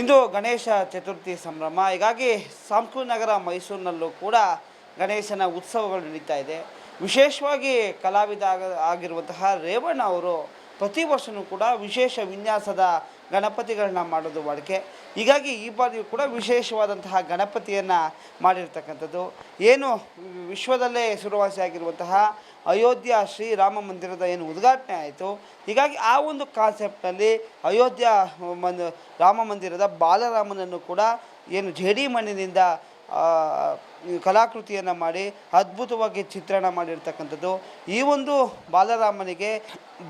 ಇಂದು ಗಣೇಶ ಚತುರ್ಥಿ ಸಂಭ್ರಮ. ಹೀಗಾಗಿ ಸಾಂಸ್ಕೃತಿಕ ನಗರ ಮೈಸೂರಿನಲ್ಲೂ ಕೂಡ ಗಣೇಶನ ಉತ್ಸವಗಳು ನಡೀತಾ ಇದೆ. ವಿಶೇಷವಾಗಿ ಆಗಿರುವಂತಹ ರೇವಣ್ಣ ಅವರು ಪ್ರತಿ ವರ್ಷವೂ ಕೂಡ ವಿಶೇಷ ವಿನ್ಯಾಸದ ಗಣಪತಿಗಳನ್ನ ಮಾಡೋದು ವಾಡಿಕೆ. ಹೀಗಾಗಿ ಈ ಬಾರಿಯೂ ಕೂಡ ವಿಶೇಷವಾದಂತಹ ಗಣಪತಿಯನ್ನು ಮಾಡಿರ್ತಕ್ಕಂಥದ್ದು. ಏನು ವಿಶ್ವದಲ್ಲೇ ಹೆಸರುವಾಸಿಯಾಗಿರುವಂತಹ ಅಯೋಧ್ಯ ಶ್ರೀರಾಮ ಮಂದಿರದ ಏನು ಉದ್ಘಾಟನೆ ಆಯಿತು, ಹೀಗಾಗಿ ಆ ಒಂದು ಕಾನ್ಸೆಪ್ಟ್ನಲ್ಲಿ ಅಯೋಧ್ಯ ರಾಮ ಮಂದಿರದ ಬಾಲರಾಮನನ್ನು ಕೂಡ ಏನು ಜೇಡಿ ಮಣ್ಣಿನಿಂದ ಕಲಾಕೃತಿಯನ್ನು ಮಾಡಿ ಅದ್ಭುತವಾಗಿ ಚಿತ್ರಣ ಮಾಡಿರ್ತಕ್ಕಂಥದ್ದು. ಈ ಒಂದು ಬಾಲರಾಮನಿಗೆ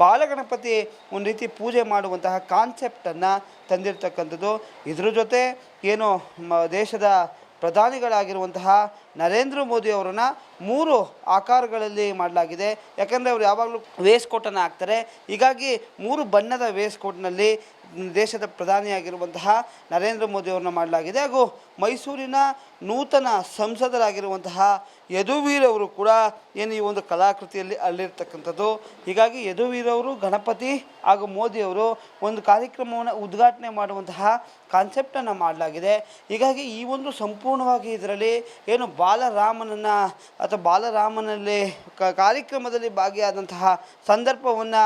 ಬಾಲಗಣಪತಿ ಒಂದು ರೀತಿ ಪೂಜೆ ಮಾಡುವಂತಹ ಕಾನ್ಸೆಪ್ಟನ್ನು ತಂದಿರತಕ್ಕಂಥದ್ದು. ಇದ್ರ ಜೊತೆ ಏನು ದೇಶದ ಪ್ರಧಾನಿಗಳಾಗಿರುವಂತಹ ನರೇಂದ್ರ ಮೋದಿ ಅವರನ್ನ 3 ಆಕಾರಗಳಲ್ಲಿ ಮಾಡಲಾಗಿದೆ. ಯಾಕಂದರೆ ಅವರು ಯಾವಾಗಲೂ ವೇಸ್ಟ್ ಕೋಟನ್ನು ಹಾಕ್ತಾರೆ. ಹೀಗಾಗಿ 3 ಬಣ್ಣದ ವೇಸ್ಟ್ ಕೋಟ್ನಲ್ಲಿ ದೇಶದ ಪ್ರಧಾನಿಯಾಗಿರುವಂತಹ ನರೇಂದ್ರ ಮೋದಿ ಅವ್ರನ್ನ ಮಾಡಲಾಗಿದೆ. ಹಾಗೂ ಮೈಸೂರಿನ ನೂತನ ಸಂಸದರಾಗಿರುವಂತಹ ಯದುವೀರವರು ಕೂಡ ಏನು ಈ ಒಂದು ಕಲಾಕೃತಿಯಲ್ಲಿ ಅಲ್ಲಿರ್ತಕ್ಕಂಥದ್ದು. ಹೀಗಾಗಿ ಯದುವೀರವರು, ಗಣಪತಿ ಹಾಗೂ ಮೋದಿಯವರು ಒಂದು ಕಾರ್ಯಕ್ರಮವನ್ನು ಉದ್ಘಾಟನೆ ಮಾಡುವಂತಹ ಕಾನ್ಸೆಪ್ಟನ್ನು ಮಾಡಲಾಗಿದೆ. ಹೀಗಾಗಿ ಈ ಒಂದು ಸಂಪೂರ್ಣವಾಗಿ ಇದರಲ್ಲಿ ಏನು ಬಾಲರಾಮನನ್ನು ಅಥವಾ ಬಾಲರಾಮನಲ್ಲಿ ಕಾರ್ಯಕ್ರಮದಲ್ಲಿ ಭಾಗಿಯಾದಂತಹ ಸಂದರ್ಭವನ್ನು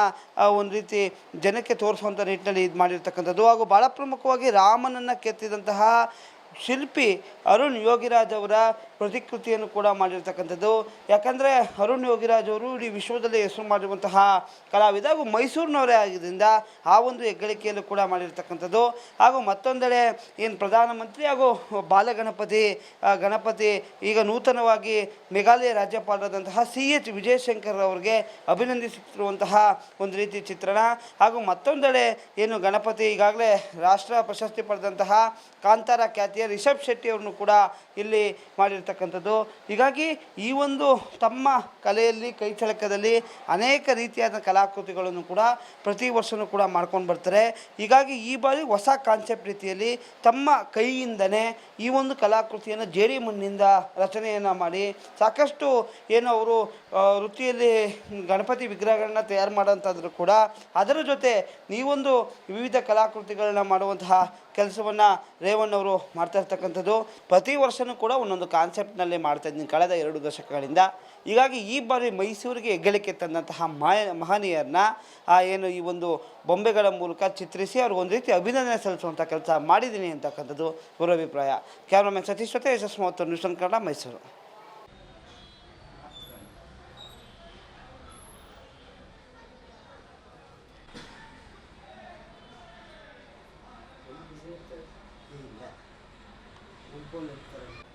ಒಂದು ರೀತಿ ಜನಕ್ಕೆ ತೋರಿಸುವಂಥ ನಿಟ್ಟಿನಲ್ಲಿ ಇದು ಮಾಡಿರ್ತಕ್ಕಂಥದ್ದು. ಹಾಗೂ ಭಾಳ ಪ್ರಮುಖವಾಗಿ ರಾಮನನ್ನು ಕೆತ್ತಿದಂತಹ ಶಿಲ್ಪಿ ಅರುಣ್ ಯೋಗಿರಾಜ್ ಅವರ ಪ್ರತಿಕೃತಿಯನ್ನು ಕೂಡ ಮಾಡಿರ್ತಕ್ಕಂಥದ್ದು. ಯಾಕಂದರೆ ಅರುಣ್ ಯೋಗಿರಾಜ್ ಅವರು ಇಡೀ ವಿಶ್ವದಲ್ಲಿ ಹೆಸರು ಮಾಡಿರುವಂತಹ ಕಲಾವಿದ ಹಾಗೂ ಮೈಸೂರಿನವರೇ ಆಗಿದ್ದರಿಂದ ಆ ಒಂದು ಹೆಗ್ಗಳಿಕೆಯಲ್ಲೂ ಕೂಡ ಮಾಡಿರ್ತಕ್ಕಂಥದ್ದು. ಹಾಗೂ ಮತ್ತೊಂದೆಡೆ ಏನು ಪ್ರಧಾನಮಂತ್ರಿ ಹಾಗೂ ಗಣಪತಿ ಈಗ ನೂತನವಾಗಿ ಮೇಘಾಲಯ ರಾಜ್ಯಪಾಲರಾದಂತಹ CH ವಿಜಯಶಂಕರ್ ಅವರಿಗೆ ಅಭಿನಂದಿಸುತ್ತಿರುವಂತಹ ಒಂದು ರೀತಿ ಚಿತ್ರಣ. ಹಾಗೂ ಮತ್ತೊಂದೆಡೆ ಏನು ಗಣಪತಿ ಈಗಾಗಲೇ ರಾಷ್ಟ್ರ ಪ್ರಶಸ್ತಿ ಪಡೆದಂತಹ ಕಾಂತಾರ ಖ್ಯಾತಿಯ ರಿಷಬ್ ಶೆಟ್ಟಿ ಅವ್ರನ್ನು ಕೂಡ ಇಲ್ಲಿ ಮಾಡಿರ್ತಕ್ಕಂಥದ್ದು. ಹೀಗಾಗಿ ಈ ಒಂದು ತಮ್ಮ ಕಲೆಯಲ್ಲಿ ಕೈಚಳಕದಲ್ಲಿ ಅನೇಕ ರೀತಿಯಾದ ಕಲಾಕೃತಿಗಳನ್ನು ಕೂಡ ಪ್ರತಿ ವರ್ಷವೂ ಕೂಡ ಮಾಡ್ಕೊಂಡು ಬರ್ತಾರೆ. ಹೀಗಾಗಿ ಈ ಬಾರಿ ಹೊಸ ಕಾನ್ಸೆಪ್ಟ್ ರೀತಿಯಲ್ಲಿ ತಮ್ಮ ಕೈಯಿಂದನೇ ಈ ಒಂದು ಕಲಾಕೃತಿಯನ್ನು ಜೇಡಿ ಮಣ್ಣಿನಿಂದ ರಚನೆಯನ್ನು ಮಾಡಿ ಸಾಕಷ್ಟು ಏನು ಅವರು ವೃತ್ತಿಯಲ್ಲಿ ಗಣಪತಿ ವಿಗ್ರಹಗಳನ್ನ ತಯಾರು ಮಾಡೋಂಥದ್ರು ಕೂಡ ಅದರ ಜೊತೆ ನೀವೊಂದು ವಿವಿಧ ಕಲಾಕೃತಿಗಳನ್ನ ಮಾಡುವಂತಹ ಕೆಲಸವನ್ನು ರೇವಣ್ಣವರು ಮಾಡ್ತಾ ಇರ್ತಕ್ಕಂಥದ್ದು. ಪ್ರತಿ ವರ್ಷವೂ ಕೂಡ ಒಂದೊಂದು ಕಾನ್ಸೆಪ್ಟ್ನಲ್ಲಿ ಮಾಡ್ತಾಯಿದ್ದೀನಿ ಕಳೆದ 2 ದಶಕಗಳಿಂದ. ಹೀಗಾಗಿ ಈ ಬಾರಿ ಮೈಸೂರಿಗೆ ಹೆಗ್ಗಳಿಕೆ ತಂದಂತಹ ಮಹನೀಯರನ್ನ ಏನು ಈ ಒಂದು ಬೊಂಬೆಗಳ ಮೂಲಕ ಚಿತ್ರಿಸಿ ಅವ್ರಿಗೊಂದು ರೀತಿ ಅಭಿನಂದನೆ ಸಲ್ಲಿಸುವಂಥ ಕೆಲಸ ಮಾಡಿದ್ದೀನಿ ಅಂತಕ್ಕಂಥದ್ದು ಅವರ ಅಭಿಪ್ರಾಯ. ಕ್ಯಾಮ್ರಾಮನ್ ಸತೀಶ್ ಜೊತೆ ಯಶಸ್ವಿ ನ್ಯೂಸ್ ಕನ್ನಡ, ಮೈಸೂರು. ಇಲ್ಲ